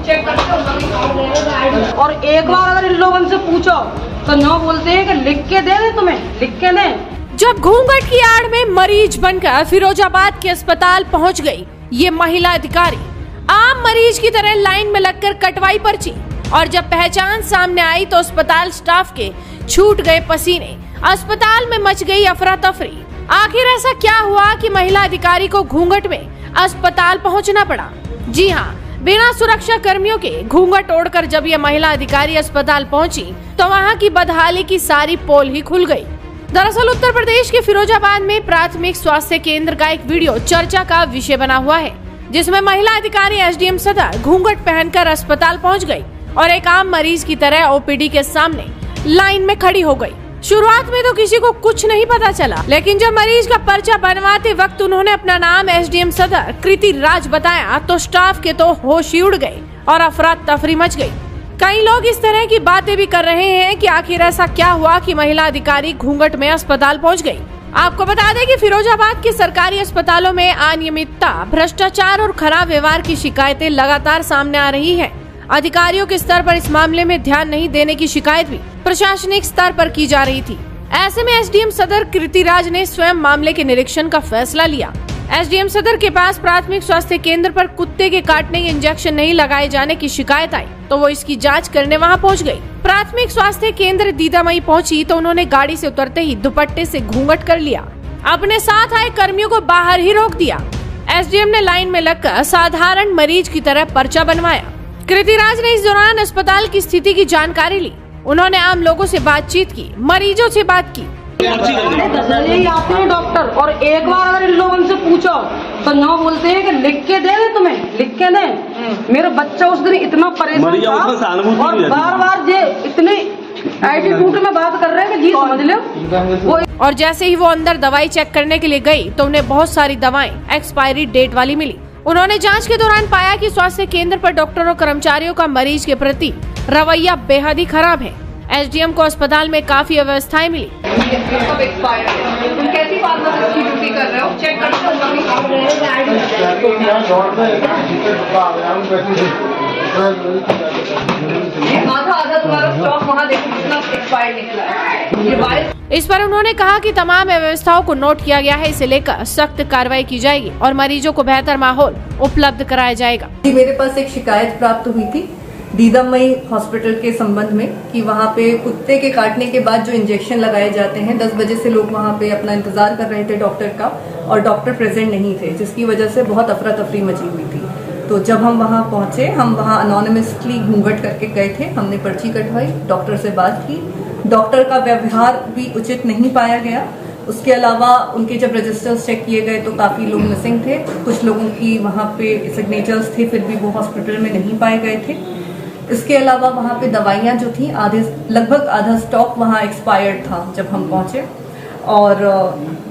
Check करते हो। और एक बार अगर इन लोगों से पूछो तो न बोलते हैं कि लिख के दे दे, तुम्हें लिख के दे। जब घूंघट की आड़ में मरीज बनकर फिरोजाबाद के अस्पताल पहुंच गई ये महिला अधिकारी, आम मरीज की तरह लाइन में लगकर कटवाई पर्ची, और जब पहचान सामने आई तो अस्पताल स्टाफ के छूट गए पसीने, अस्पताल में मच गई अफरा तफरी। आखिर ऐसा क्या हुआ कि महिला अधिकारी को घूंघट में अस्पताल पहुंचना पड़ा? जी हाँ, बिना सुरक्षा कर्मियों के घूंघट ओढ़कर जब ये महिला अधिकारी अस्पताल पहुंची तो वहां की बदहाली की सारी पोल ही खुल गई। दरअसल उत्तर प्रदेश के फिरोजाबाद में प्राथमिक स्वास्थ्य केंद्र का एक वीडियो चर्चा का विषय बना हुआ है, जिसमें महिला अधिकारी एसडीएम सदर घूंघट पहनकर अस्पताल पहुंच गई और एक आम मरीज की तरह ओपीडी के सामने लाइन में खड़ी हो गई। शुरुआत में तो किसी को कुछ नहीं पता चला, लेकिन जब मरीज का पर्चा बनवाते वक्त उन्होंने अपना नाम एसडीएम सदर कृति राज बताया तो स्टाफ के तो होश ही उड़ गए और अफरा तफरी मच गई। कई लोग इस तरह की बातें भी कर रहे हैं कि आखिर ऐसा क्या हुआ कि महिला अधिकारी घूंघट में अस्पताल पहुंच गई। आपको बता दें कि फिरोजाबाद के सरकारी अस्पतालों में अनियमितता, भ्रष्टाचार और खराब व्यवहार की शिकायतें लगातार सामने आ रही है। अधिकारियों के स्तर पर इस मामले में ध्यान नहीं देने की शिकायत भी प्रशासनिक स्तर पर की जा रही थी। ऐसे में एसडीएम सदर कृति राज ने स्वयं मामले के निरीक्षण का फैसला लिया। एसडीएम सदर के पास प्राथमिक स्वास्थ्य केंद्र पर कुत्ते के काटने के इंजेक्शन नहीं लगाए जाने की शिकायत आई तो वो इसकी जांच करने वहां पहुंच गई। प्राथमिक स्वास्थ्य केंद्र दीदामई पहुंची तो उन्होंने गाड़ी से उतरते ही दुपट्टे से घूंघट कर लिया। अपने साथ आए कर्मियों को बाहर ही रोक दिया। एसडीएम ने लाइन में लगकर साधारण मरीज की तरह पर्चा बनवाया। कृति राज ने इस दौरान अस्पताल की स्थिति की जानकारी ली। उन्होंने आम लोगों से बातचीत की, मरीजों से बात की। यही आते हैं डॉक्टर, और एक बार अगर इन लोगों से पूछो तो न बोलते हैं कि लिख के दे दे, तुम्हें लिख के दे। मेरा बच्चा उस दिन इतना परेशान था और बार बार ये इतने एटीट्यूड में बात कर रहे हैं कि जी समझ लो। और जैसे ही वो अंदर दवाई चेक करने के लिए गई तो उन्हें बहुत सारी दवाएं एक्सपायरी डेट वाली मिली। उन्होंने जांच के दौरान पाया कि स्वास्थ्य केंद्र पर डॉक्टरों और कर्मचारियों का मरीज के प्रति रवैया बेहद ही खराब है। एसडीएम को अस्पताल में काफी अव्यवस्थाएं मिली। सब एक्सपायर्ड है। तुम कैसी फार्मासिस्ट की ड्यूटी कर रहे हो? चेक करते हो आधा तुम्हारा स्टॉक वहाँ देखो कितना एक्सपायर्ड निकला है। इस पर उन्होंने कहा कि तमाम व्यवस्थाओं को नोट किया गया है, इसे लेकर सख्त कार्रवाई की जाएगी और मरीजों को बेहतर माहौल उपलब्ध कराया जाएगा। मेरे पास एक शिकायत प्राप्त हुई थी दीदामई हॉस्पिटल के संबंध में कि वहाँ पे कुत्ते के काटने के बाद जो इंजेक्शन लगाए जाते हैं, 10 बजे से लोग वहाँ पे अपना इंतजार कर रहे थे डॉक्टर का और डॉक्टर प्रेजेंट नहीं थे, जिसकी वजह से बहुत अफरा तफरी मची हुई थी। तो जब हम वहाँ पहुँचे, हम वहाँ अनोनिमसली घूंघट करके गए थे, हमने पर्ची कटवाई, डॉक्टर से बात की। डॉक्टर का व्यवहार भी उचित नहीं पाया गया। उसके अलावा उनके जब रजिस्टर्स चेक किए गए तो काफ़ी लोग मिसिंग थे, कुछ लोगों की वहाँ पे सिग्नेचर्स थे, फिर भी वो हॉस्पिटल में नहीं पाए गए थे। इसके अलावा वहाँ पे दवाइयाँ जो थी लगभग आधा स्टॉक वहाँ एक्सपायर्ड था जब हम पहुँचे, और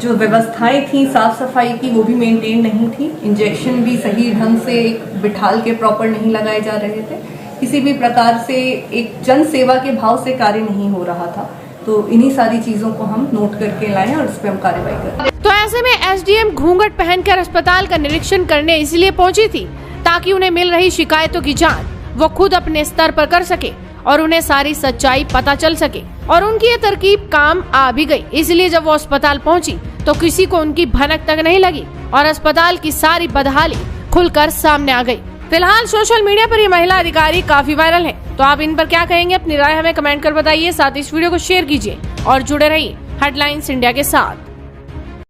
जो व्यवस्थाएं थी साफ सफाई की वो भी मेंटेन नहीं थी। इंजेक्शन भी सही ढंग से बिठाल के प्रॉपर नहीं लगाए जा रहे थे। किसी भी प्रकार से एक जन सेवा के भाव से कार्य नहीं हो रहा था। तो इन्हीं सारी चीजों को हम नोट करके लाए और उस पर हम कार्रवाई करें। तो ऐसे में एसडीएम घूंघट पहनकर अस्पताल का निरीक्षण करने इसलिए पहुंची थी ताकि उन्हें मिल रही शिकायतों की जांच वो खुद अपने स्तर पर कर सके और उन्हें सारी सच्चाई पता चल सके, और उनकी ये तरकीब काम आ भी गई। इसलिए जब वो अस्पताल पहुंची तो किसी को उनकी भनक तक नहीं लगी और अस्पताल की सारी बदहाली खुलकर सामने आ गई। फिलहाल सोशल मीडिया पर ये महिला अधिकारी काफी वायरल है, तो आप इन पर क्या कहेंगे? अपनी राय हमें कमेंट कर बताइए। साथ ही इस वीडियो को शेयर कीजिए और जुड़े रहिए हेडलाइंस इंडिया के साथ।